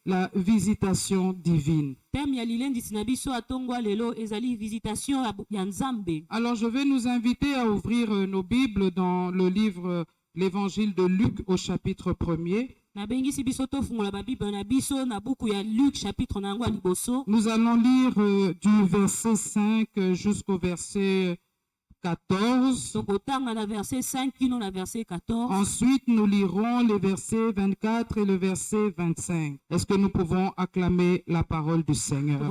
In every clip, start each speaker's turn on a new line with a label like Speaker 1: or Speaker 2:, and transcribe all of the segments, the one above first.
Speaker 1: la visitation divine. Alors je vais nous inviter à ouvrir nos Bibles dans le livre l'Évangile de Luc au chapitre 1er. Nous allons lire du verset 5 jusqu'au verset 14. Ensuite, nous lirons les versets 24 et le verset 25. Est-ce que nous pouvons acclamer la parole du Seigneur?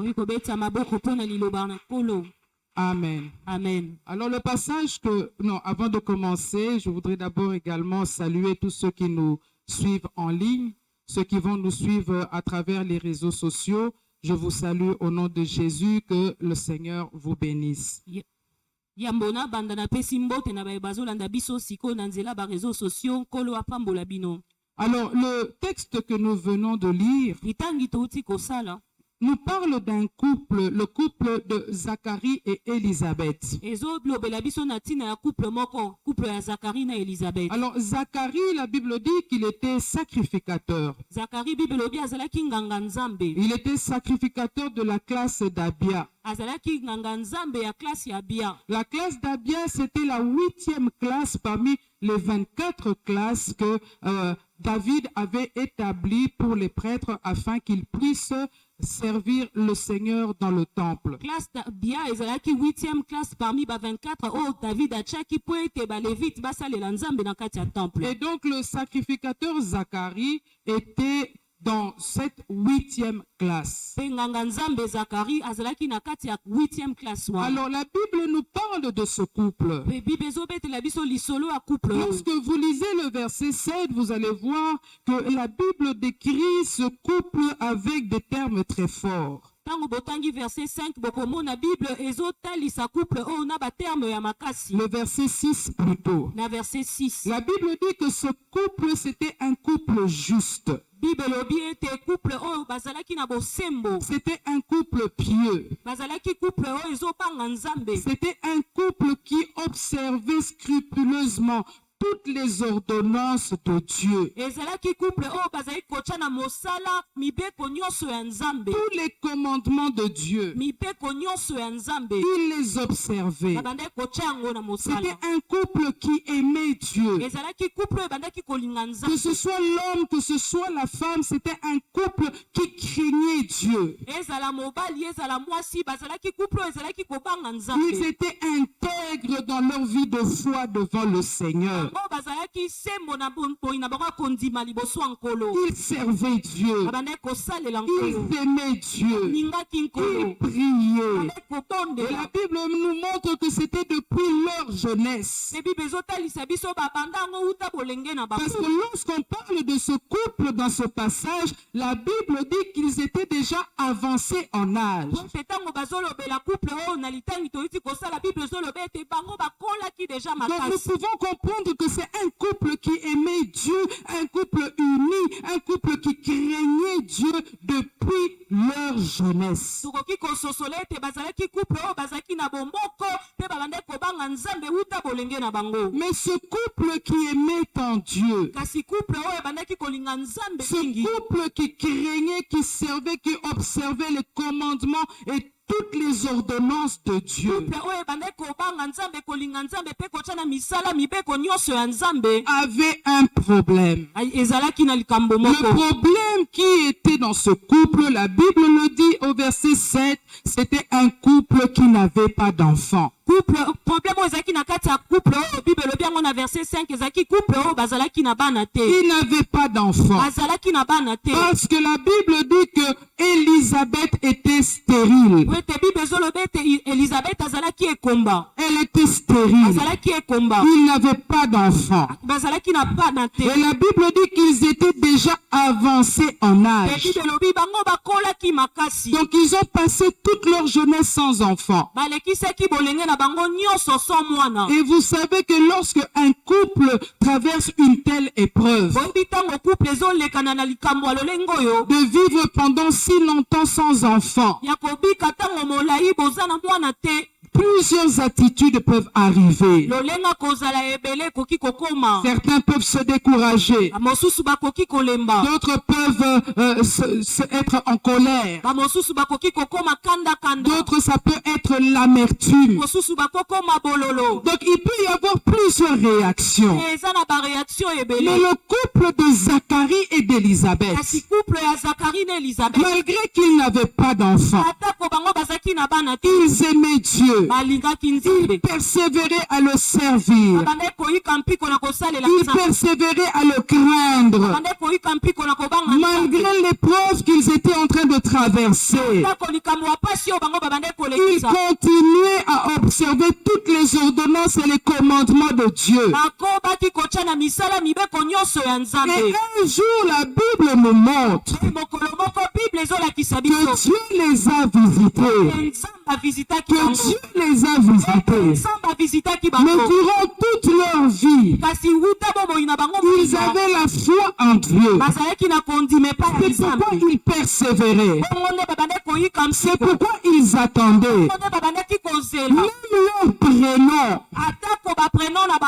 Speaker 1: Amen.
Speaker 2: Amen.
Speaker 1: Alors le passage avant de commencer, je voudrais d'abord également saluer tous ceux qui nous suivent en ligne, ceux qui vont nous suivre à travers les réseaux sociaux. Je vous salue au nom de Jésus, que le Seigneur vous bénisse. Alors le texte que nous venons de lire nous parle d'un couple, le couple de Zacharie et Élisabeth. Alors Zacharie, la Bible dit qu'il était sacrificateur. Il était sacrificateur de la classe d'Abia. La classe d'Abia, c'était la 8e classe parmi les 24 classes que David avait établies pour les prêtres afin qu'ils puissent servir le Seigneur dans le temple.
Speaker 2: Classe d'Abia, ezalaki 8e classe parmi 24 oh David achaki po ete ba levite basalela nzambe na kati ya temple.
Speaker 1: Et donc le sacrificateur Zacharie était dans cette 8e classe.
Speaker 2: Alors
Speaker 1: la Bible nous parle de ce couple. Lorsque vous lisez le verset 7, vous allez voir que la Bible décrit ce couple avec des termes très forts.
Speaker 2: Le
Speaker 1: verset 6 plutôt. La Bible dit que ce couple, c'était un couple juste. C'était un couple pieux. C'était un couple qui observait scrupuleusement toutes les ordonnances de Dieu. Tous les commandements de Dieu. Il les observait. C'était un couple qui aimait Dieu. Que ce soit l'homme, que ce soit la femme, c'était un couple qui craignait Dieu. Ils étaient intègres dans leur vie de foi devant le Seigneur. Ils servaient Dieu. Ils aimaient Dieu. Ils priaient. Et la Bible nous montre que c'était depuis leur jeunesse. Parce que lorsqu'on parle de ce couple dans ce passage, la Bible dit qu'ils étaient déjà avancés en âge. Donc nous pouvons comprendre que c'est un couple qui aimait Dieu, un couple uni, un couple qui craignait Dieu depuis leur jeunesse. Mais ce couple qui aimait en Dieu, ce couple qui craignait, qui servait, qui observait les commandements et toutes les ordonnances de Dieu, avait un problème. Le problème qui était dans ce couple, la Bible le dit au verset 7, c'était un couple qui n'avait pas d'enfant.
Speaker 2: Il
Speaker 1: n'avait pas d'enfant. Parce que la Bible dit que Élisabeth était stérile. Elle était stérile. Il n'avait pas d'enfant. Et la Bible dit qu'ils étaient déjà avancés en âge. Donc ils ont passé toute leur jeunesse sans enfant. Et vous savez que lorsque un couple traverse une telle épreuve, de vivre pendant si longtemps sans enfant, Plusieurs attitudes peuvent arriver. Certains peuvent se décourager. D'autres peuvent être en colère. D'autres, ça peut être l'amertume. Donc, il peut y avoir plusieurs réactions. Mais le couple de Zacharie et d'Élisabeth, malgré qu'ils n'avaient pas d'enfants, ils aimaient Dieu. Ils persévéraient à le servir. Ils persévéraient à le craindre. Malgré l'épreuve qu'ils étaient en train de traverser, ils continuaient à observer toutes les ordonnances et les commandements de Dieu. Et un jour, la Bible nous montre que Dieu les a visités. Que Dieu les a visités. Mais durant toute leur vie, ils avaient la foi en Dieu. C'est pourquoi ils persévéraient. C'est pourquoi ils attendaient. Même leur prénom,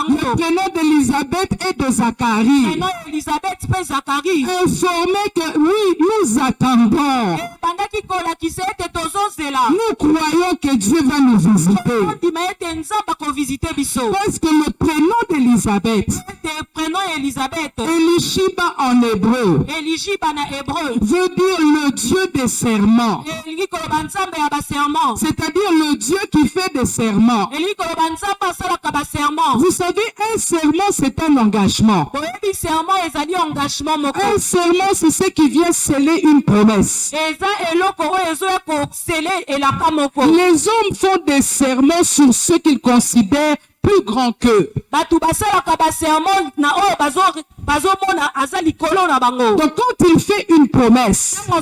Speaker 1: le prénom d'Élisabeth et de Zacharie, informait que oui, nous attendons. Nous croyons que Dieu va nous visiter. Parce que le prénom d'Élisabeth, Elishiba en hébreu, veut dire le Dieu des serments. C'est-à-dire le Dieu qui fait des serments. Vous savez, un serment, c'est un engagement. Un serment, c'est ce qui vient sceller une promesse. Les hommes font des serments sur ce qu'ils considèrent plus grand qu'eux. Donc quand il fait une promesse, il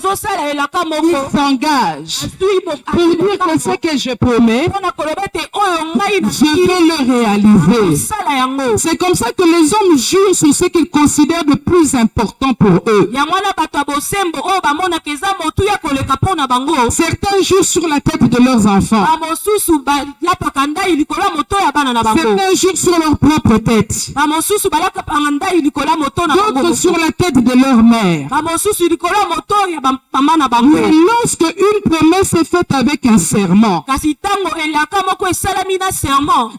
Speaker 1: s'engage pour dire que ce que je promets, je vais le réaliser. C'est comme ça que les hommes jurent sur ce qu'ils considèrent de plus important pour eux. Certains jurent sur la tête de leurs enfants. Certains jurent sur leur propre tête. D'autres sur la tête de leur mère. Mais lorsque une promesse est faite avec un serment,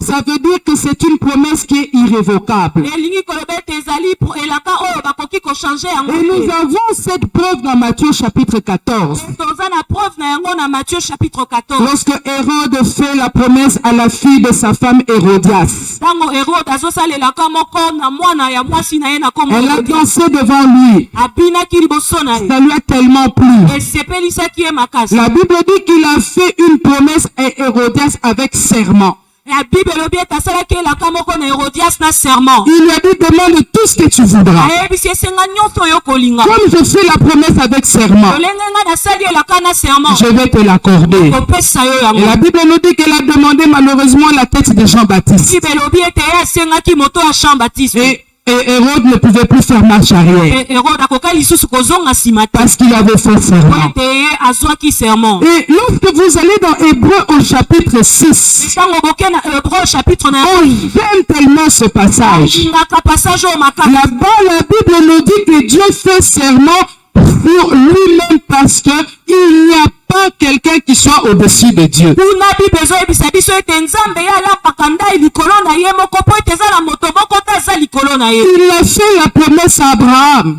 Speaker 1: ça veut dire que c'est une promesse qui est irrévocable. Et nous avons cette preuve dans Matthieu chapitre 14. Lorsque Hérode fait la promesse à la fille de sa femme Hérodias, elle a dansé devant lui. Ça lui a tellement plu. La Bible dit qu'il a fait une promesse à Hérodias avec serment. Il lui a dit, demande tout ce que tu voudras. Comme je fais la promesse avec serment, je vais te l'accorder. Et la Bible nous dit qu'elle a demandé malheureusement la tête de Jean-Baptiste. Et Hérode ne pouvait plus faire marche arrière. Parce qu'il avait fait serment. Et lorsque vous allez dans Hébreu au chapitre 6, on aime tellement ce passage. Là-bas, la Bible nous dit que Dieu fait serment pour lui-même parce que il n'y a pas quelqu'un qui soit au-dessus de Dieu. Il a fait la promesse à Abraham.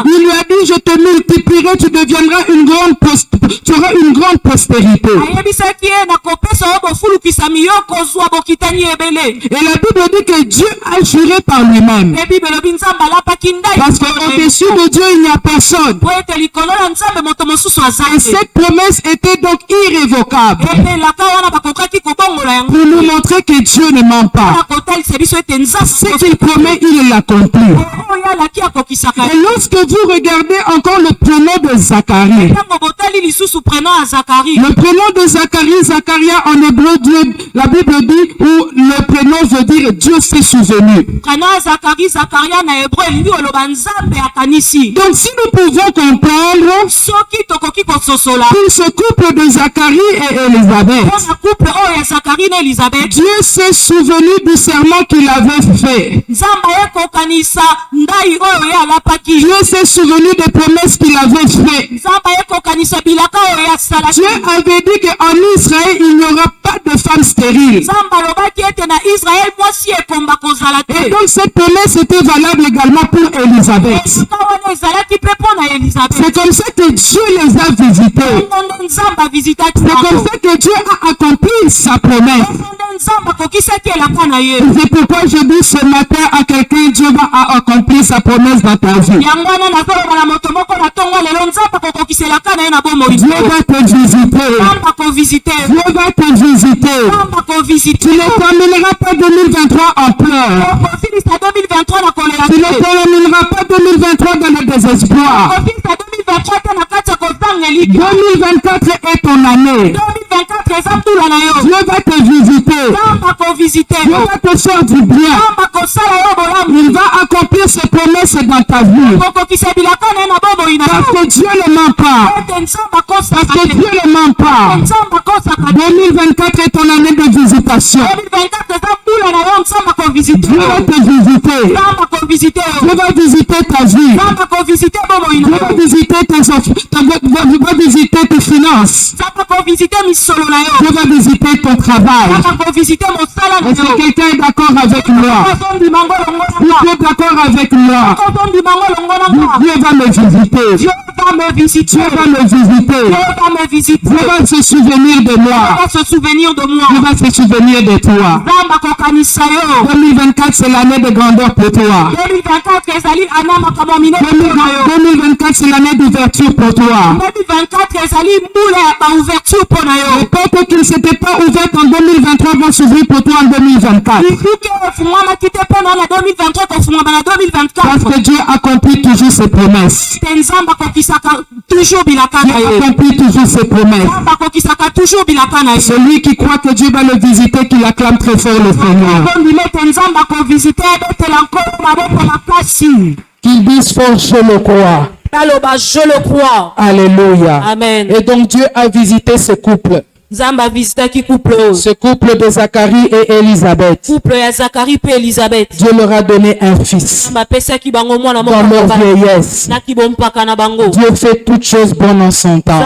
Speaker 1: Il lui a dit, je te multiplierai, tu deviendras tu auras une grande postérité. Et la Bible dit que Dieu a juré par lui-même. Parce qu'au-dessus de Dieu, il n'y a personne. Et cette promesse était donc irrévocable. Pour nous montrer que Dieu ne ment pas. Ce qu'il promet, il l'accomplit. Et lorsque vous regardez encore le prénom de Zacharie,
Speaker 2: Zacharie.
Speaker 1: Le prénom de Zacharie, Zacharia en hébreu, la Bible dit, où le prénom veut dire Dieu s'est souvenu.
Speaker 2: Prénom Zacharie, Zacharia na hébreu elingi oloba nzambe akanisi.
Speaker 1: Donc si nous pouvons comprendre
Speaker 2: soki tokoki kososola
Speaker 1: pour ce couple de Zacharie et Élisabeth,
Speaker 2: couple oh ya Zacharie na Élisabeth,
Speaker 1: Dieu s'est souvenu du serment qu'il avait fait.
Speaker 2: Nzambe ekokanisa ndai oyo ya lapaki.
Speaker 1: Dieu s'est souvenu des promesses qu'il avait fait.
Speaker 2: Nzambe ekokanisa bilaka oyo ya salaki.
Speaker 1: Dieu avait dit qu'en Israël il n'y aura pas de femme stérile.
Speaker 2: Nzambe alobaki ete na Israël mwasi ekomba kozala te.
Speaker 1: Et donc cette promesse était valable également pour Élisabeth. C'est comme ça que Dieu les a visités. C'est comme ça que Dieu a accompli sa promesse. C'est pourquoi je dis ce matin à quelqu'un, Dieu va accomplir sa promesse dans ta vie. Dieu va te visiter. Dieu va te visiter. Tu ne termineras pas 2023 en pleurs. Tu ne termineras pas 2023 dans le désespoir. 2024 est ton année. Dieu va te visiter. Dieu va te faire du bien. Il va accomplir ses promesses dans ta vie. Parce que Dieu ne ment pas. Parce que Dieu ne ment pas. 2024 est ton année de visitation. Dieu va te visiter. Dieu va visiter ta vie. Dieu va visiter tes finances. Dieu va visiter ton travail. Est-ce que quelqu'un est d'accord avec moi? Dieu est d'accord avec moi. Dieu va me visiter. Dieu va me visiter. Dieu va se souvenir de moi. Dieu va se souvenir de toi. 2024 c'est l'année de grandeur pour toi. 2024 c'est l'année d'ouverture pour toi. Les portes qui ne s'étaient pas ouvertes en 2023 vont s'ouvrir pour toi en 2024. Parce que Dieu accomplit toujours ses promesses. Dieu accomplit toujours ses promesses. Celui qui croit que Dieu va le visiter, qu'il acclame très fort le Seigneur. Qu'il dise fort, je le crois.
Speaker 2: Je le crois.
Speaker 1: Alléluia.
Speaker 2: Amen.
Speaker 1: Et donc Dieu a visité ce couple. Ce couple de Zacharie et Élisabeth. Dieu leur a donné un fils. Dans leur vieillesse. Dieu fait toutes choses bonnes en son temps.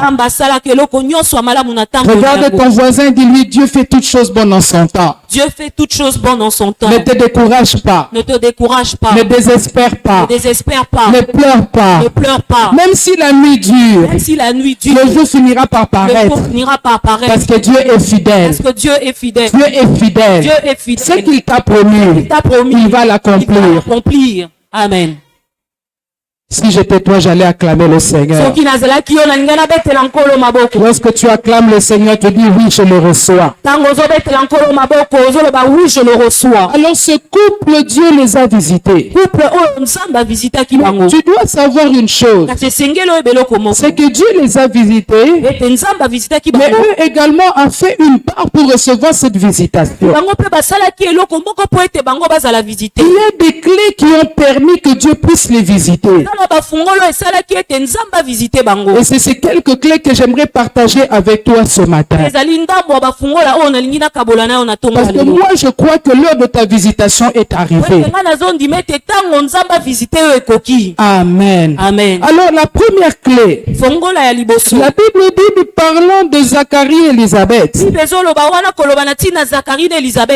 Speaker 1: Regarde ton voisin, dis-lui, Dieu fait toutes choses bonnes en son temps.
Speaker 2: Dieu fait toutes choses bonnes en son temps.
Speaker 1: Ne te décourage pas.
Speaker 2: Ne te décourage pas.
Speaker 1: Ne désespère pas.
Speaker 2: Ne désespère pas.
Speaker 1: Ne pleure pas.
Speaker 2: Ne pleure pas.
Speaker 1: Même si la nuit dure.
Speaker 2: Même si la nuit dure.
Speaker 1: Le jour finira par paraître.
Speaker 2: Le jour finira par paraître.
Speaker 1: Parce que Dieu est fidèle.
Speaker 2: Parce que Dieu est fidèle.
Speaker 1: Dieu est fidèle.
Speaker 2: Dieu est fidèle.
Speaker 1: Ce qu'il t'a promis, il va l'accomplir.
Speaker 2: Amen.
Speaker 1: Si j'étais toi, j'allais acclamer le Seigneur. Lorsque tu acclames le Seigneur, tu dis oui, je le reçois. Alors ce couple, Dieu les a visités. Tu dois savoir une chose. C'est que Dieu les a visités. Mais eux également ont fait une part pour recevoir cette visitation. Il y a des clés qui ont permis que Dieu puisse les visiter. Et c'est ces quelques clés que j'aimerais partager avec toi ce matin. Parce que moi je crois que l'heure de ta visitation est arrivée. Amen.
Speaker 2: Amen.
Speaker 1: Alors la première clé, la Bible dit, parlant de Zacharie et Élisabeth,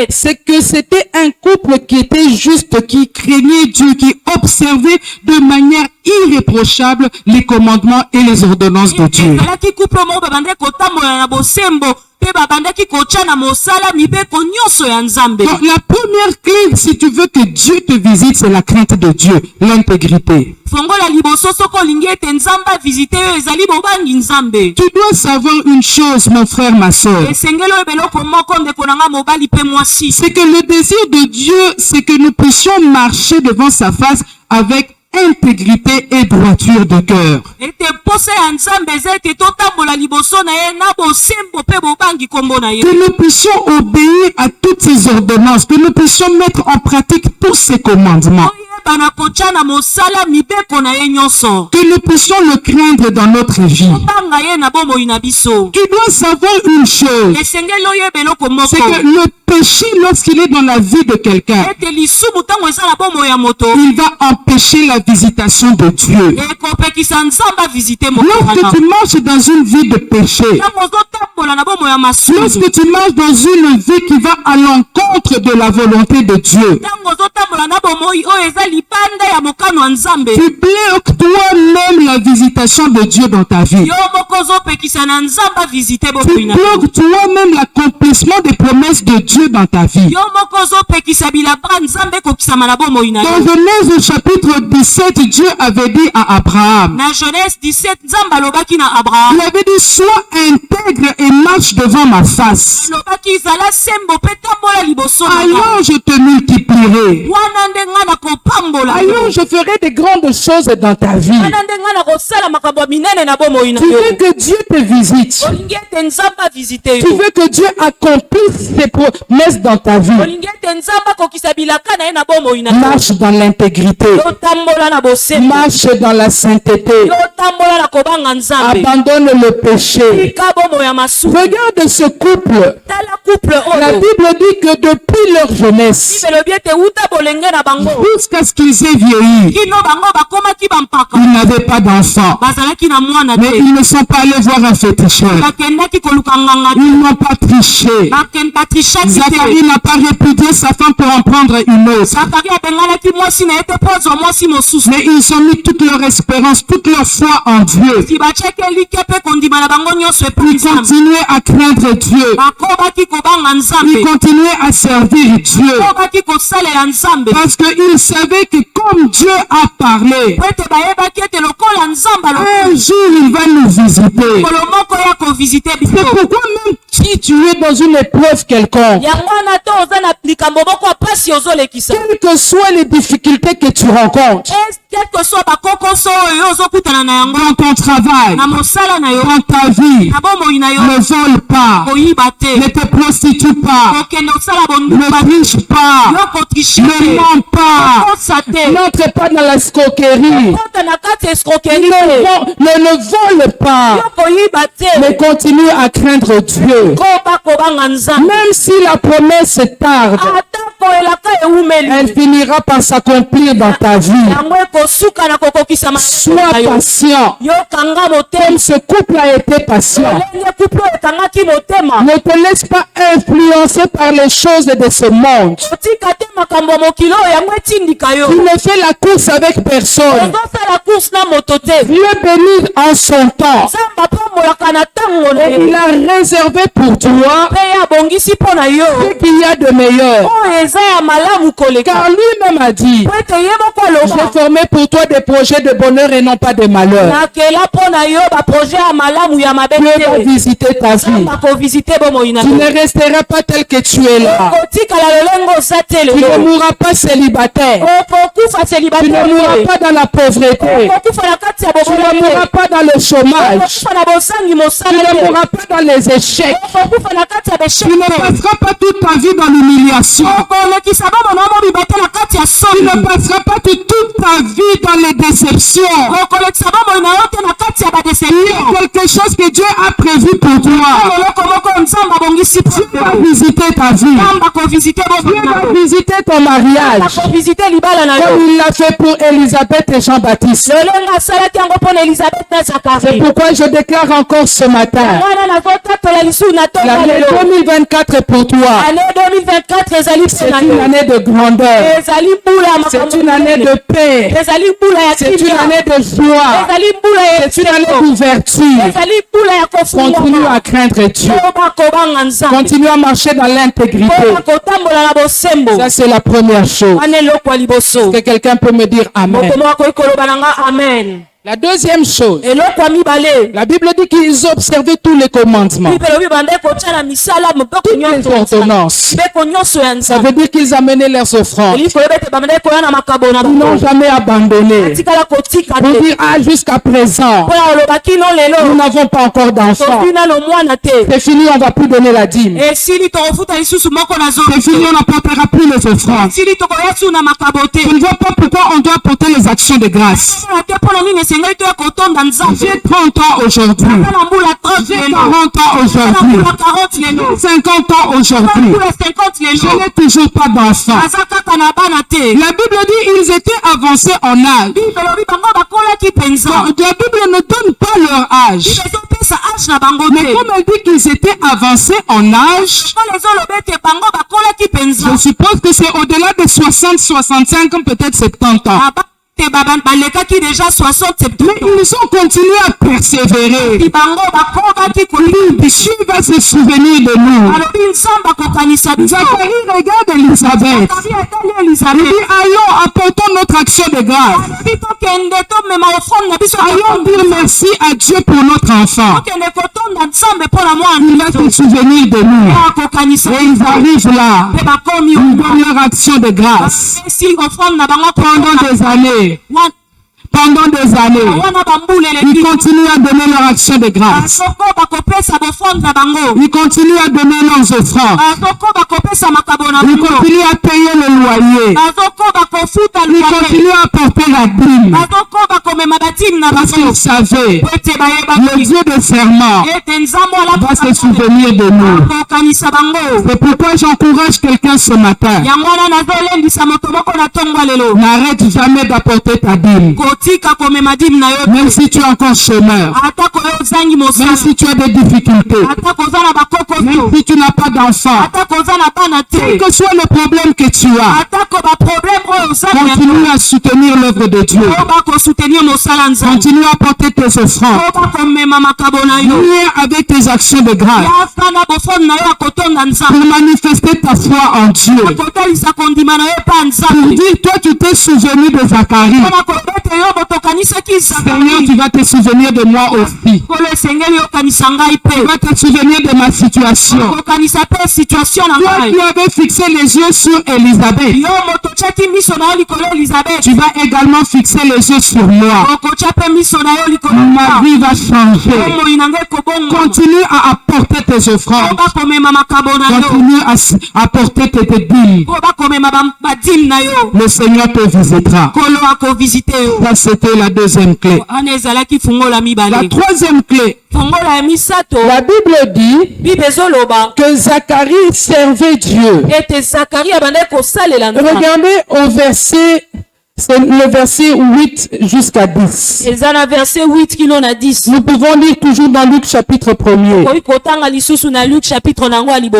Speaker 1: c'est que c'était un couple qui était juste, qui craignait Dieu, qui observait de manière irréprochable les commandements et les ordonnances de Dieu. Donc, la première clé, si tu veux que Dieu te visite, c'est la crainte de Dieu, l'intégrité. Tu dois savoir une chose, mon frère, ma soeur. C'est que le désir de Dieu, c'est que nous puissions marcher devant sa face avec
Speaker 3: intégrité et droiture de cœur. Que nous puissions obéir à toutes ces ordonnances, que nous puissions mettre en pratique tous ces commandements. Que nous puissions le craindre dans notre vie. Tu dois savoir une chose, c'est que le péché, lorsqu'il est dans la vie de quelqu'un, il va empêcher la visitation de Dieu. Lorsque tu marches dans une vie de péché, lorsque tu marches dans une vie qui va à l'encontre de la volonté de Dieu, tu bloques toi-même la visitation de Dieu dans ta vie. Tu bloques toi-même l'accomplissement des promesses de Dieu dans ta vie. Dans Genèse au chapitre 17, Dieu avait dit à Abraham, il avait dit, sois intègre et marche devant ma face. Alors je te multiplierai. Alors je ferai des grandes choses dans ta vie. Tu veux que Dieu te visite. Tu veux que Dieu accomplisse ses promesses dans ta vie. Marche dans l'intégrité. Marche dans la sainteté. Abandonne le péché. Regarde ce couple. La Bible dit que depuis leur jeunesse, jusqu'à ce qu'ils aient vieilli, ils n'avaient pas d'enfants. Mais ils ne sont pas allés voir un féticheur. Ils n'ont pas triché. Zacharie n'a pas répudié sa femme pour en prendre une autre. Mais ils ont mis toute leur espérance, toute leur foi en Dieu. Ils continuaient à craindre Dieu. Ils continuaient à servir Dieu. Parce qu'ils savaient que comme Dieu a parlé, un jour il va nous visiter. C'est pourquoi même si tu es dans une épreuve quelconque, quelles que soient les difficultés que tu rencontres, dans ton travail, dans ta vie, ne vole pas, ne te prostitue pas, ne triche pas, ne mens pas, n'entre pas dans la escroquerie, ne vole pas, mais continue à craindre Dieu. Même si la promesse tarde, elle finira par s'accomplir dans ta vie. Sois patient. Comme ce couple a été patient. Ne te laisse pas influencer par les choses de ce monde. Tu ne fais la course avec personne. Dieu bénit en son temps. Et il a réservé pour toi ce qu'il y a de meilleur. Car lui-même a dit, j'ai formé pour toi des projets de bonheur et non pas de malheur. Dieu va visiter ta vie. Tu ne resteras pas tel que tu es là. Tu ne mourras pas célibataire. Tu ne mourras pas dans la pauvreté. Tu ne mourras pas dans le chômage. Tu ne mourras pas dans les échecs. Tu ne passeras pas toute ta vie dans l'humiliation. Tu ne passeras pas toute ta vie dans les déceptions. Il y a quelque chose que Dieu a prévu pour toi. Dieu va visiter ta vie. Dieu va visiter ton mariage. Comme il l'a fait pour Élisabeth et Jean-Baptiste. C'est pourquoi je déclare encore ce matin, l'année 2024 est pour toi. C'est une année de grandeur. C'est une année de paix. C'est une année de joie. C'est une année d'ouverture. Continue à craindre Dieu. Continue à marcher dans l'intégrité. Ça, c'est la première chose. Que quelqu'un peut me dire Amen. La deuxième chose, la Bible dit qu'ils observaient tous les commandements, toutes les ordonnances. Ça veut dire qu'ils amenaient leurs offrandes. Ils n'ont jamais abandonné. Pour dire, jusqu'à présent, nous n'avons pas encore d'enfants. C'est fini, on ne va plus donner la dîme. C'est fini, on n'apportera plus les offrandes. Je ne vois pas pourquoi on doit porter les actions de grâce. J'ai 30 ans aujourd'hui. J'ai 40 ans aujourd'hui. 50 ans aujourd'hui. Je n'ai toujours pas d'enfant. La Bible dit qu'ils étaient avancés en âge. La Bible ne donne pas leur âge. Mais comme elle dit qu'ils étaient avancés en âge, je suppose que c'est au-delà de 60, 65, peut-être 70 ans. Mais ils ont continué à persévérer. Dieu va se souvenir de nous. Zacharie regarde Elisabeth. Il dit, allons, apportons notre action de grâce. Allons dire merci à Dieu pour notre enfant. Il va se souvenir de nous. Et ils arrivent là. Ils donnent leur action de grâce. Pendant des années. Pendant des années, ils continuent à donner leur action de grâce. Ils continuent à donner leurs offrandes. Ils continuent à payer le loyer. Ils continuent à porter la dîme. Parce qu'ils savaient, le Dieu de serment va se souvenir de nous. C'est pourquoi j'encourage quelqu'un ce matin. N'arrête jamais d'apporter ta dîme. Même si tu es encore chômeur, même si tu as des difficultés, même si tu n'as pas d'enfant, quel que soit le problème que tu as, continue à soutenir l'œuvre de Dieu. Continue à porter tes offrandes. Viens avec tes actions de grâce pour manifester ta foi en Dieu. Pour dire, toi tu t'es souvenu de Zacharie. Seigneur, tu vas te souvenir de moi aussi. Tu vas te souvenir de ma situation. Toi qui avais fixé les yeux sur Elisabeth, tu vas également fixer les yeux sur moi. Ma vie va changer. Continue à apporter tes offrandes. Continue à apporter tes dîmes. Le Seigneur te visitera. Ça, c'était la deuxième clé. La troisième clé. La Bible dit que Zacharie servait Dieu. Regardez au verset, c'est le verset 8 jusqu'à 10. Nous pouvons lire toujours dans Luc chapitre 1er.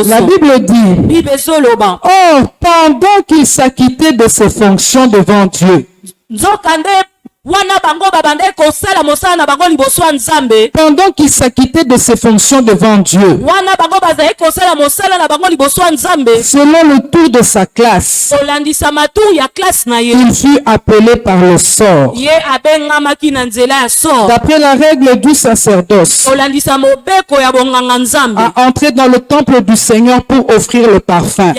Speaker 3: La Bible dit, or, pendant qu'il s'acquittait de ses fonctions devant Dieu, pendant qu'il s'acquittait de ses fonctions devant Dieu, selon le tour de sa classe, il fut appelé par le sort, d'après la règle du sacerdoce, à entrer dans le temple du Seigneur pour offrir le parfum.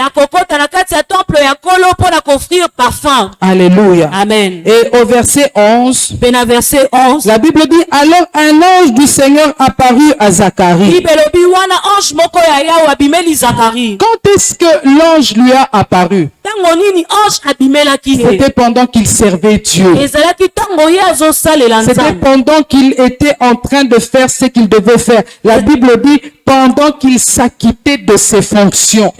Speaker 3: Alléluia.
Speaker 2: Amen.
Speaker 3: Et au verset 11, la Bible dit, alors un ange du Seigneur apparut à Zacharie. Quand est-ce que l'ange lui a apparu? C'était pendant qu'il servait Dieu. C'était pendant qu'il était en train de faire ce qu'il devait faire. La Bible dit, pendant qu'il s'acquittait de ses fonctions.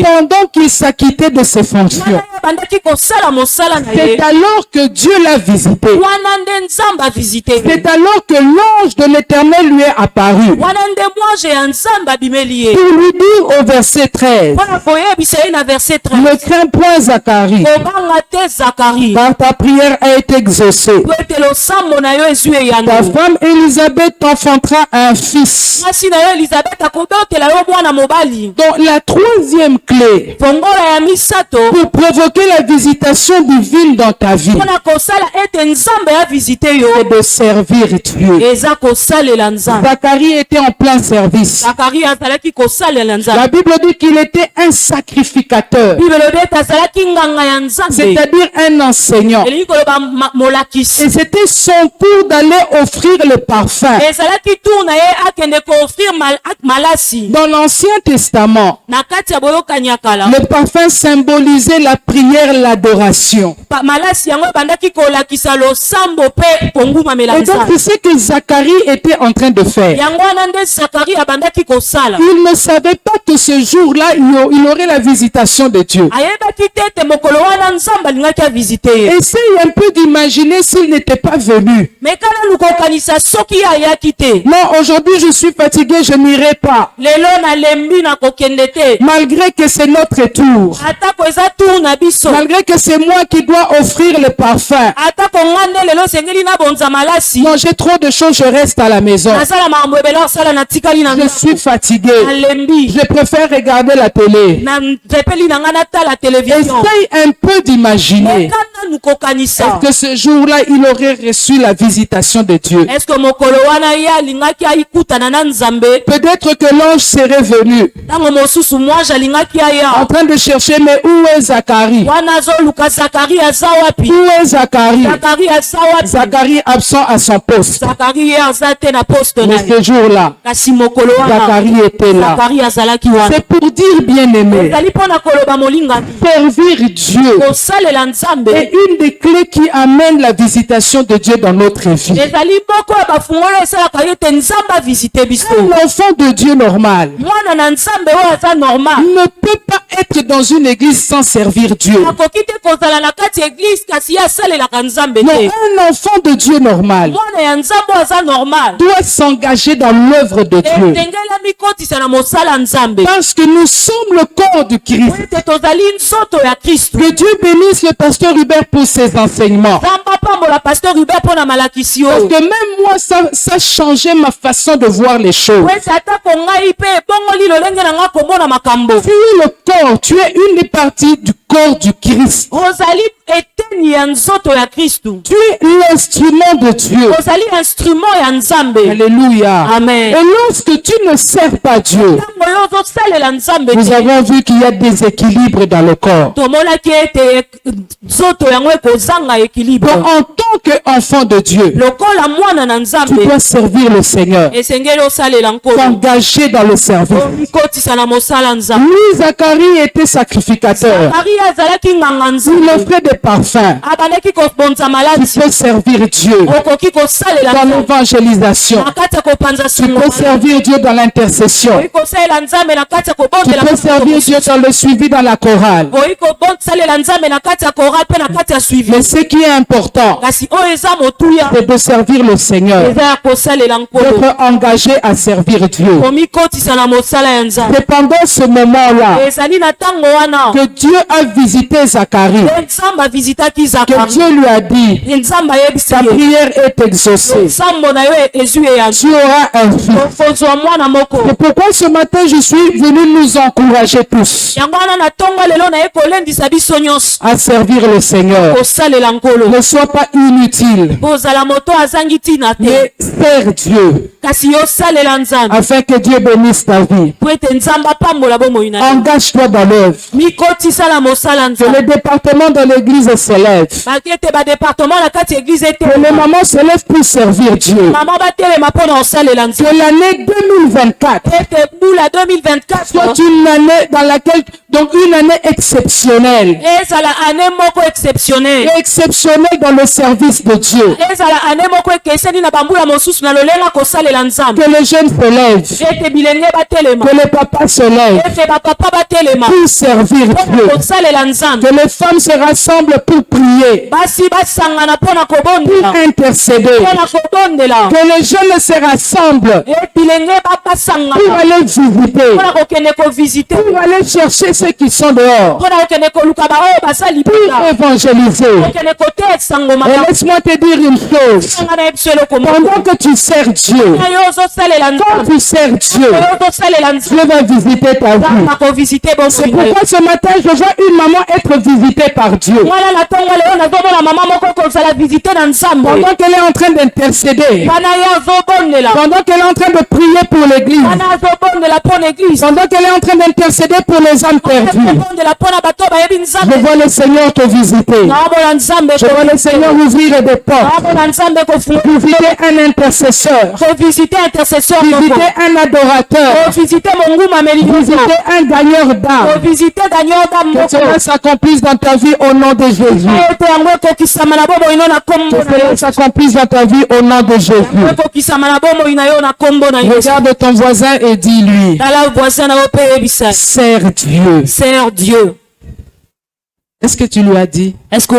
Speaker 3: Pendant qu'il s'acquittait de ses fonctions. C'est alors que Dieu l'a visité. C'est alors que l'ange de l'Éternel lui est apparu. Pour lui dire au verset 13, ne crains point Zacharie, car ta prière a été exaucée. Ta femme Élisabeth t'enfantera un fils. Donc la troisième clé pour provoquer la visitation divine dans ta vie, c'est de servir Dieu. Zacharie était en plein service. La Bible dit qu'il était un sacrificateur, c'est-à-dire un enseignant. Et c'était son tour d'aller offrir le parfum. Dans l'Ancien Testament, le parfum symbolisait la prière, l'adoration. Et donc c'est ce que Zacharie était en train de faire. Il ne savait pas que ce jour-là, il aurait la visitation de Dieu. Essaye un peu d'imaginer s'il n'était pas venu. Non, aujourd'hui je suis fatigué, je n'irai pas. Malgré que c'est notre tour. Malgré que c'est moi qui dois offrir le parfum. Non, j'ai trop de choses, je reste à la maison. Je suis fatigué. Je préfère regarder la télé. Essaye un peu d'imaginer. Est-ce que ce jour-là, il aurait reçu la visitation de Dieu? Peut-être que l'ange serait venu en train de chercher, mais où est Zacharie? Où est Zacharie? Zacharie absent à son poste. Mais ce jour-là, Zacharie était là. C'est pour dire, bien aimé, servir Dieu est une des clés qui amène la visitation de Dieu dans notre vie. Un enfant de Dieu normal ne peut pas être dans une église sans servir Dieu. Non, un enfant de Dieu normal doit s'engager dans l'œuvre de Dieu. Parce que nous sommes le corps du Christ. Que Dieu bénisse le pasteur Hubert pour ses enseignements. Parce que même moi, ça changeait ma façon de voir les choses. Tu es le corps, tu es une des parties du corps du Christ. Tu es l'instrument de Dieu. Alléluia. Amen. Et lorsque tu ne sers pas Dieu, nous avons vu qu'il y a des équilibres dans le corps. Donc, en tant qu'enfant de Dieu, tu dois servir le Seigneur, t'engager dans le service. Lui, Zacharie était sacrificateur. Il offrait des parfums. Tu peux servir Dieu dans l'évangélisation. Tu peux servir Dieu dans l'intercession. Tu peux servir Dieu dans le suivi dans la chorale. Mais ce qui est important, c'est de servir le Seigneur, d'être engagé à servir Dieu. C'est pendant ce moment-là que Dieu a visité Zacharie, que Dieu lui a dit, ta prière est exaucée. Tu auras un fils. C'est pourquoi ce matin je suis venu nous encourager tous à servir le Seigneur. Ne sois pas inutile, mais sers Dieu afin que Dieu bénisse ta vie. Engage-toi dans l'œuvre. Que le département de l'église s'élève. Que les mamans se lèvent pour servir Dieu. Que l'année 2024 soit une année dans laquelle, donc une année exceptionnelle. Exceptionnelle dans le service de Dieu. Que les jeunes se lèvent. Que les papas se lèvent pour servir Dieu. Que les femmes se rassemblent pour prier, pour intercéder. Que les jeunes se rassemblent pour aller visiter, pour aller chercher ceux qui sont dehors pour évangéliser. Et laisse-moi te dire une chose. Pendant que tu sers Dieu, quand tu sers Dieu, Dieu va visiter ta vie. C'est pourquoi ce matin, je vois une maman être visitée par Dieu. Pendant qu'elle est en train d'intercéder, pendant qu'elle est en train de prier pour l'église, pendant qu'elle est en train d'intercéder pour les âmes perdues, je vois le Seigneur te visiter. Je vois le Seigneur ouvrir des portes, visiter un intercesseur, visiter un adorateur, visiter un gagneur d'âme. Que cela s'accomplisse dans ta vie au nom de Jésus. Que cela s'accomplisse dans ta vie au nom de Jésus. Regarde ton voisin et dis-lui, sers Dieu.
Speaker 2: Sers Dieu.
Speaker 3: Est-ce que tu lui as dit?
Speaker 2: Est-ce que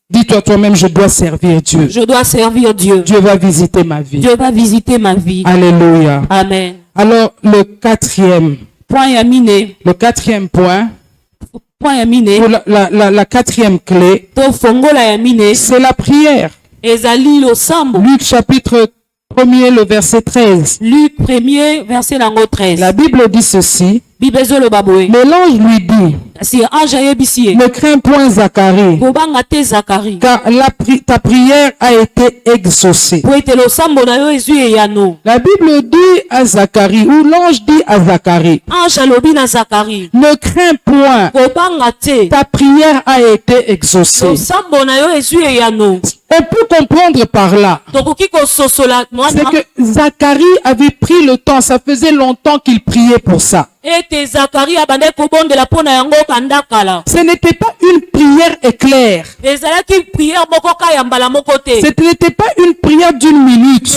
Speaker 3: dis-toi toi-même, je dois servir Dieu.
Speaker 2: Je dois servir Dieu.
Speaker 3: Dieu va visiter ma vie.
Speaker 2: Dieu va visiter ma vie.
Speaker 3: Alléluia.
Speaker 2: Amen.
Speaker 3: Alors, le quatrième point, pour la quatrième clé, c'est la prière. Luc chapitre 1er, le verset 13.
Speaker 2: Luc 1er, verset 13.
Speaker 3: La Bible dit ceci. Mais l'ange lui dit, ne crains point Zacharie, car ta prière a été exaucée. La Bible dit à Zacharie, ou l'ange dit à Zacharie, ne crains point, ta prière a été exaucée. On peut comprendre par là, c'est que Zacharie avait pris le temps, ça faisait longtemps qu'il priait pour ça. Ce n'était pas une prière éclair. Ce n'était pas une prière d'une minute. Je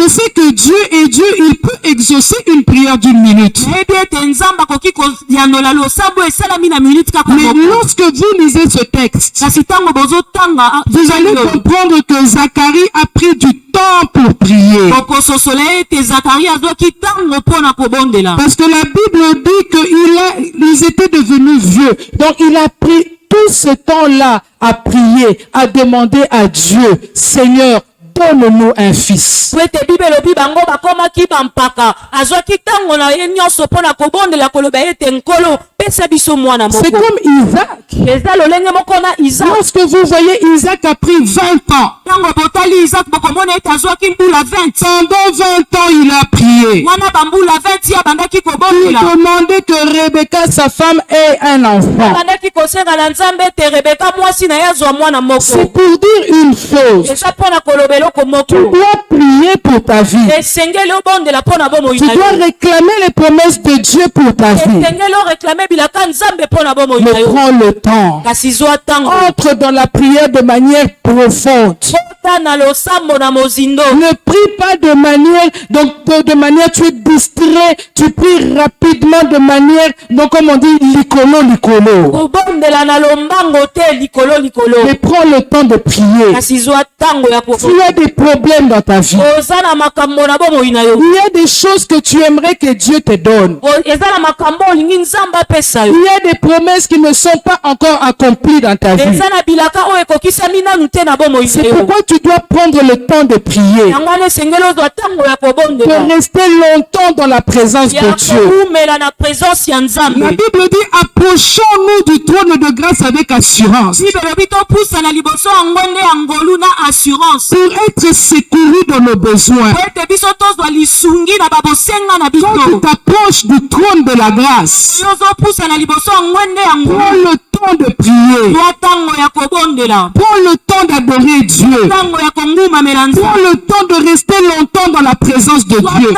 Speaker 3: sais que Dieu est Dieu, il peut exaucer une prière d'une minute. Mais lorsque vous lisez ce texte, vous allez comprendre que Zacharie a pris du temps pour prier. Parce que la Bible dit qu'ils étaient devenus vieux. Donc il a pris tout ce temps-là à prier, à demander à Dieu, Seigneur, donne-nous un fils. C'est comme Isaac. Lorsque vous voyez Isaac a pris 20 ans. Pendant 20 ans, il a prié. Il demandait que Rebecca, sa femme, ait un enfant. C'est pour dire une chose. Tu dois prier pour ta vie. Tu dois réclamer les promesses de Dieu pour ta vie. Mais prends le temps. Entre dans la prière de manière profonde. Ne prie pas de manière, de manière tu es distrait, tu pries rapidement de manière, donc comme on dit, licolo. Mais prends le temps de prier. Tu as des problèmes dans ta vie. Il y a des choses que tu aimerais que Dieu te donne. Il y a des promesses qui ne sont pas encore accomplies dans ta vie. C'est pourquoi tu dois prendre le temps de prier. De rester longtemps dans la présence de Dieu. La Bible dit, approchons-nous du trône de grâce avec assurance. Pour être secourus dans nos besoins. Quand tu t'approches du trône de la grâce, prends le temps de prier. Prends le temps d'adorer Dieu. Prends le temps de rester longtemps dans la présence de Dieu.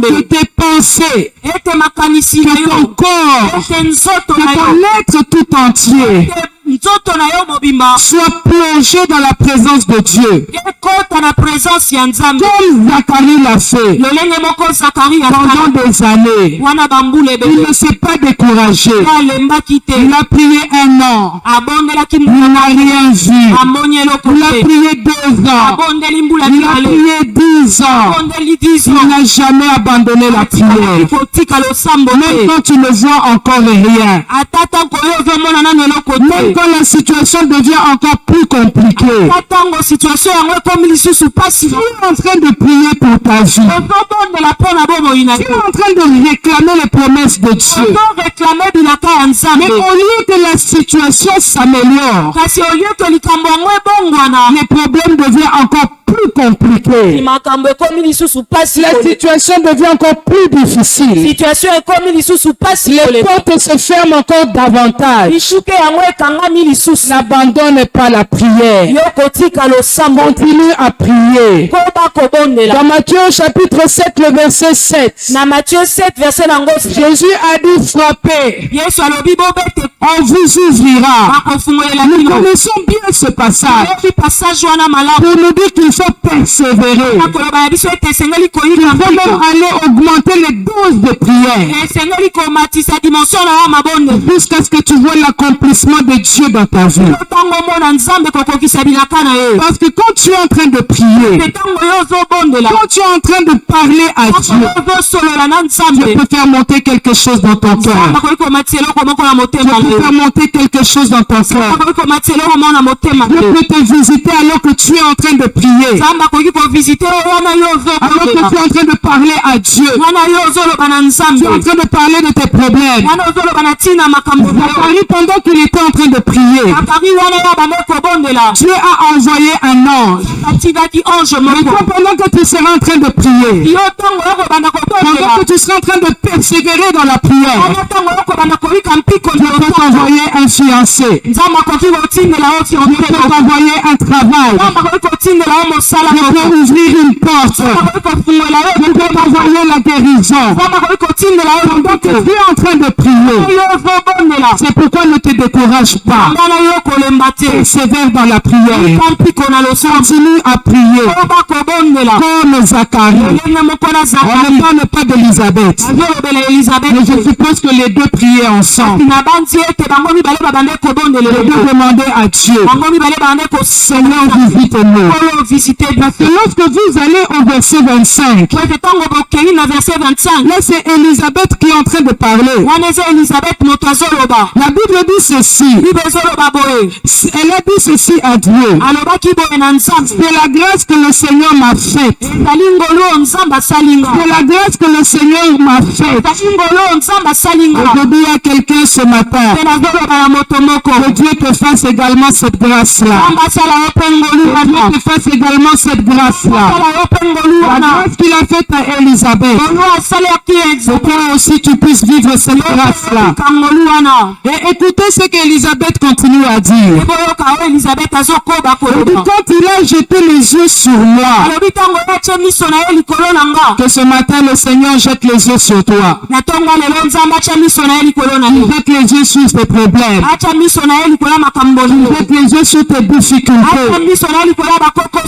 Speaker 3: Que tes pensées, que ton corps, que ton être tout entier sois plongé dans la présence de Dieu. Comme Zacharie l'a fait pendant des années. Il ne s'est pas découragé. Il a prié 1 an. Il n'a rien vu. Il a prié 2 ans. Il a prié 10 ans. Il n'a jamais abandonné la prière. Même quand tu ne vois encore rien. Même quand la situation devient encore plus compliquée. Tu es en train de prier pour ta vie. Tu es en train de réclamer les promesses de Dieu. Mais au lieu que la situation s'améliore, les problèmes deviennent encore plus compliqués. La situation devient encore plus difficile. Les portes se ferment encore davantage. N'abandonne pas la prière. Continue à prier. Dans Matthieu chapitre 7, le verset 7. Jésus a dit frappez. On vous ouvrira. Nous connaissons bien ce passage. Pour nous dire qu'il faut persévérer. Il faut même aller augmenter les doses de prière. Jusqu'à ce que tu vois l'accomplissement de Dieu dans ta vie. Parce que quand tu es en train de prier, quand tu es en train de parler à Dieu, Dieu peut faire monter quelque chose dans ton cœur. Dieu peut faire monter quelque chose dans ton cœur. Dieu peut te visiter alors que tu es en train de prier. Alors que tu es en train de parler à Dieu. Tu es en train de parler de tes problèmes. Zacharie, pendant qu'il était en train de prier, Dieu a envoyé un ange. Maintenant, pendant que tu seras en train de prier, pendant que tu seras en train de persévérer dans la prière, Dieu peut t'envoyer un fiancé. Dieu peut t'envoyer un travail. Dieu peut ouvrir une porte. Dieu peut t'envoyer la guérison. Pendant que tu es en train de prier, c'est pourquoi ne te décourage pas. Persévère dans la prière. Continue à prier. Comme Zacharie. On ne parle pas d'Élisabeth. Mais je suppose que les deux priaient ensemble. Les deux demandaient à Dieu. Seigneur, visite-nous. Parce que lorsque vous allez au verset 25, là c'est Élisabeth qui est en train de parler. La Bible dit ceci. Elle a dit ceci à Dieu. C'est la grâce que le Seigneur m'a faite. C'est la grâce que le Seigneur m'a faite. Aujourd'hui, il y a quelqu'un ce matin. Que Dieu te fasse également cette grâce-là. Que Dieu te fasse également cette grâce-là. La grâce qu'il a faite à Élisabeth. Que toi aussi tu puisses vivre cette grâce-là. Et écoutez ce qu'Élisabeth continue à dire. Quand il a jeté les yeux sur moi, que ce matin le Seigneur jette les yeux sur toi. Jette les yeux sur tes problèmes. Jette les yeux sur tes difficultés.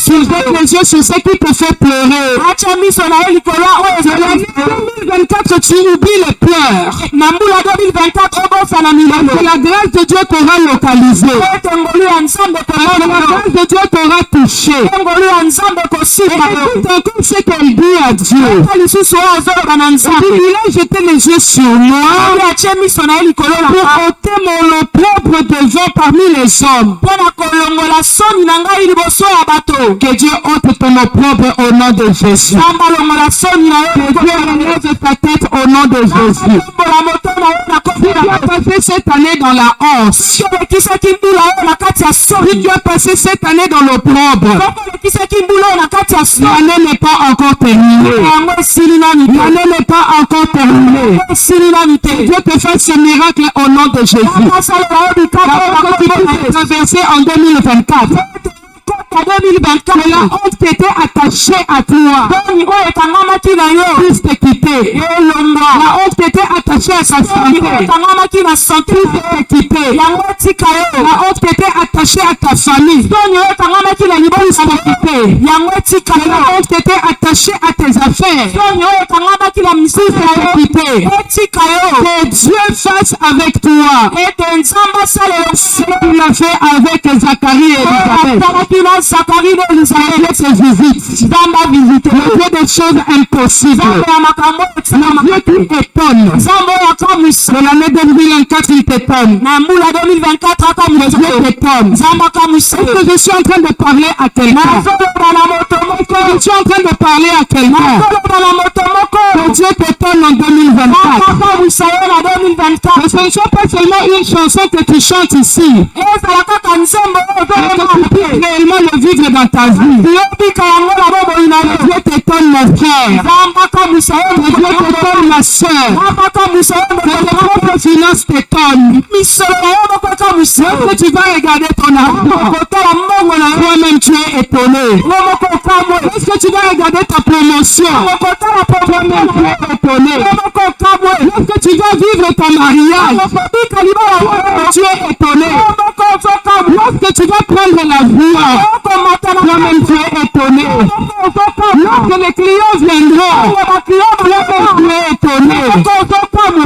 Speaker 3: Jette les yeux sur ce qui te fait pleurer. C'est l'année 2024, tu oublies les pleurs. C'est la grâce de Dieu t'aura localisé. La grâce de Dieu t'aura touché. Et écoute encore ce qu'elle dit à Dieu. Il a jeté les yeux sur moi pour ôter mon opprobre devant parmi les hommes. Que Dieu ôte ton opprobre au nom de Jésus. Que Dieu relève ta tête au nom de Jésus. Si tu as passé cette année dans la honte, si tu as passé cette année dans l'opprobre, l'année n'est pas encore terminée. L'année n'est pas encore terminée. Que Dieu te fasse ce miracle au nom de Jésus. Que tu puisses traverser en 2024. Que la honte qui était attachée à toi puisse te quitter. La honte qui était attachée à sa santé, tu t'es quitté. La honte qui était attachée à ta famille, tu t'es quitté. La honte qui était attachée à tes affaires, tu t'es quitté. Que Dieu fasse avec toi ce qu'il a fait avec Zacharie et Elisabeth. Dieu te visite. Le Dieu des choses impossibles. Le Dieu qui étonne. De l'année 2024, il t'étonne. Le Dieu t'étonne. Est-ce que je suis en train de parler à quelqu'un? Est-ce que je suis en train de parler à quelqu'un? Que Dieu t'étonne en 2024. Mais ce ne soit pas seulement une chanson que tu chantes ici. Mais que tu puisses réellement le vivre dans ta vie. Dieu t'étonne mon frère. Dieu t'étonne ma soeur. Que tes propres finances t'étonnent. Lorsque tu vas regarder ton argent, toi-même tu es étonné. Lorsque tu vas regarder ta promotion, toi-même tu es étonné. Lorsque tu vas vivre ton mariage, tu es étonné. Lorsque tu vas prendre la voie, toi-même tu es étonné. Lorsque les clients viendront, toi-même tu es étonné.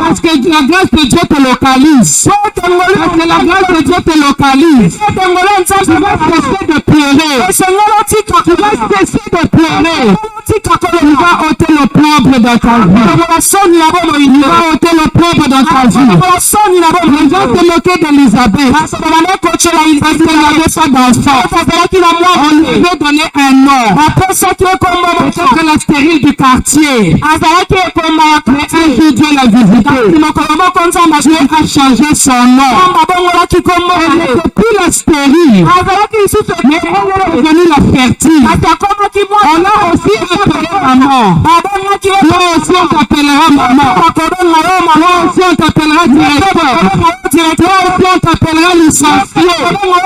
Speaker 3: Parce que la grâce de Dieu te localise. Parce que la grâce de Dieu te localise. Tu vas cesser de pleurer. Tu vas cesser de pleurer. Tu vas ôter l'opprobre dans ta vie. Tu vas ôter l'opprobre dans ta vie. Les gens se moquaient d'Elisabeth parce qu'elle n'avait pas d'enfant. On lui veut donner un nom. Peut-être la stérile du quartier. Mais un jour Dieu l'a visité. Dieu a changé son nom. Elle n'était plus la stérile, mais elle est devenue la fertile. On l'a aussi appelée maman. Toi aussi on t'appellera maman. Toi aussi on t'appellera directeur. Toi aussi on t'appellera licencié.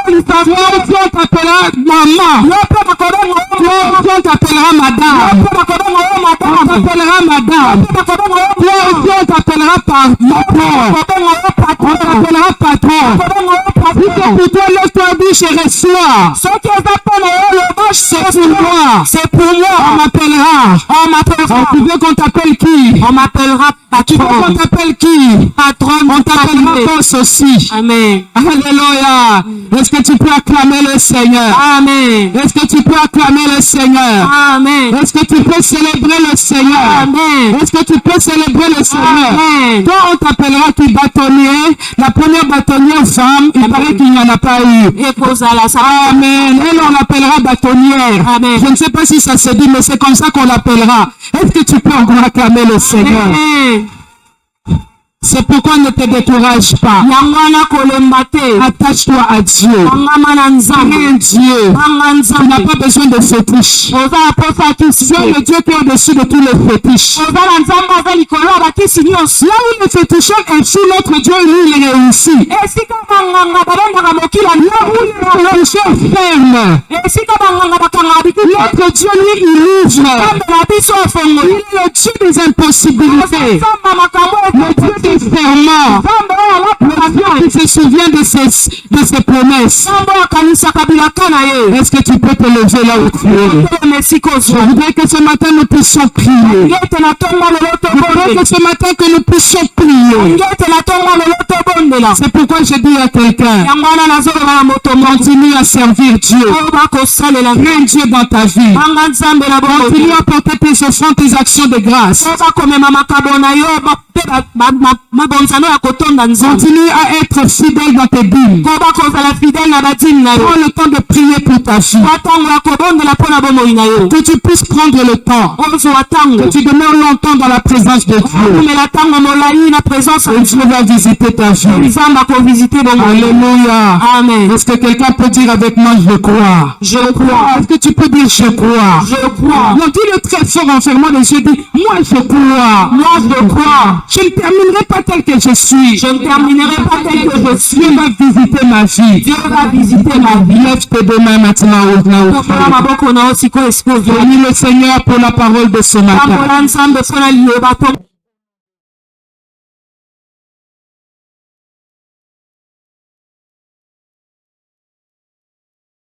Speaker 3: Toi aussi on t'appellera maman. Toi aussi on t'appellera madame. On t'appellera madame. Toi aussi on t'appellera patron. On t'appellera patron. Si c'est pour toi, laisse-toi bouche et reçois. C'est pour moi. On m'appellera. Tu veux qu'on t'appelle qui? On m'appellera patron. Tu veux qu'on t'appelle qui? Patron. On t'appellera boss aussi. Amen. Alléluia. Est-ce que tu peux acclamer le Seigneur? Amen. Est-ce que tu peux acclamer le Seigneur? Amen. Est-ce que tu peux célébrer le Seigneur? Amen. Est-ce que tu peux célébrer le Seigneur? Amen. Toi, on t'appellera qui bâtonnier. La première bâtonnière femme, il paraît qu'il n'y en a pas eu. Amen. Elle, on l'appellera bâtonnière. Amen. Je ne sais pas si ça se dit, mais c'est comme ça qu'on l'appellera. Est-ce que tu peux encore acclamer le Seigneur? Amen. C'est pourquoi ne te décourage pas. Attache-toi à Dieu. Prie un Dieu. Tu n'as pas besoin de fétiches. C'est le Dieu qui est au-dessus de tous les fétiches. Là où le féticheur échoue, notre Dieu, lui, il réussit. Là où le féticheur ferme, notre Dieu, lui, il ouvre. Il est le Dieu des impossibilités. Le Dieu des serments. Le Dieu qui se souvient de ses promesses. Est-ce que tu peux te lever là où tu es? Je voudrais que ce matin nous puissions prier. Je voudrais que ce matin que nous puissions prier. C'est pourquoi je dis à quelqu'un, continue à servir Dieu. Crains Dieu dans ta vie. Continue à porter tes offrandes, tes actions de grâce. Continue à être fidèle dans tes dîmes. Prends le temps de prier pour ta vie. Que tu puisses prendre le temps. Que tu demeures longtemps dans la présence de Dieu. Et Dieu va visiter ta vie. Alléluia. Amen. Est-ce que quelqu'un peut dire avec moi, je crois? Je crois. Est-ce que tu peux dire, je crois? Je crois. Non, dis-le très fort en fermant les yeux. Dis, moi je crois. Moi je crois. Je ne terminerai pas tel que je suis. Je ne terminerai pas tel que je suis. Dieu va visiter ma vie. Dieu va visiter ma vie. Lève tes deux mains maintenant. Bénis le Seigneur pour la parole de ce matin.